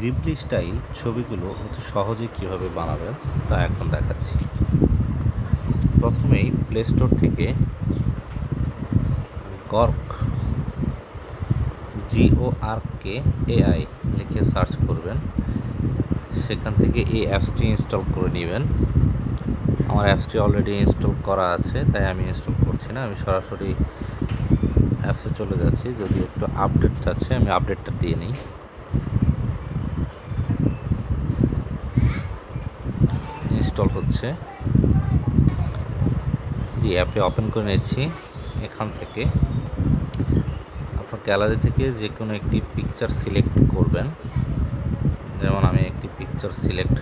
Ghibli style ছবিগুলো অতি সহজে কীভাবে বানাবেন তা এখন দেখাচ্ছি। প্রথমেই প্লে স্টোর থেকে গর্ক GORKAI লিখে সার্চ করবেন। সেখান থেকে এই অ্যাপসটি ইনস্টল করে নেবেন। আমার অ্যাপসটি অলরেডি ইনস্টল করা আছে, তাই আমি ইনস্টল করছি না, আমি সরাসরি অ্যাপসে চলে যাচ্ছি। যদি একটু আপডেট চাচ্ছে, আমি আপডেটটা দিয়ে নিই। ইনস্টল হচ্ছে, জি অ্যাপটি ওপেন করে নিচ্ছি। এখান থেকে আপনার গ্যালারি থেকে যে কোনো একটি পিকচার সিলেক্ট করবেন। যেমন আমি একটি পিকচার সিলেক্ট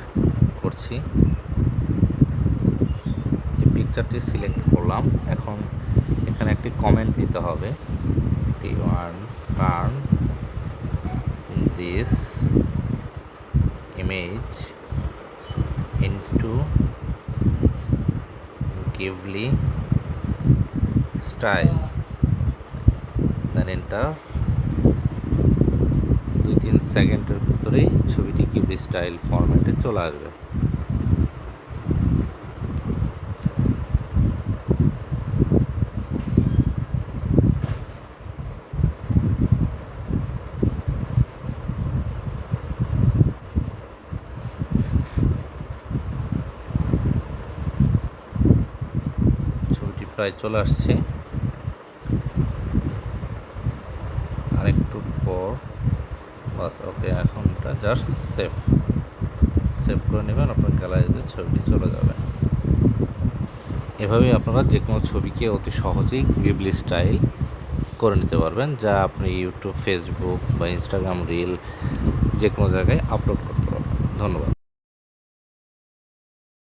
করছি, এই পিকচারটি সিলেক্ট করলাম। এখন এখানে একটি কমেন্ট দিতে হবে, turn this image into Ghibli style, then enter. 2-3 সেকেন্ডের ভিতরেই ছবিটি গিবলি স্টাইল ফরম্যাটে চলে আসবে। ছবিটি প্রায় চলে আসছে, আরেকটু পর বাস। ওকে, এখন এটা জাস্ট সেভ করে নেবেন, আপনার গ্যালারিতে ছবিটি চলে যাবে। এভাবেই আপনারা যে কোনো ছবিকে অতি সহজেই গিবলি স্টাইল করে নিতে পারবেন, যা আপনি ইউটিউব, ফেসবুক বা ইনস্টাগ্রাম রিল যে কোনো জায়গায় আপলোড করতে পারবেন। ধন্যবাদ।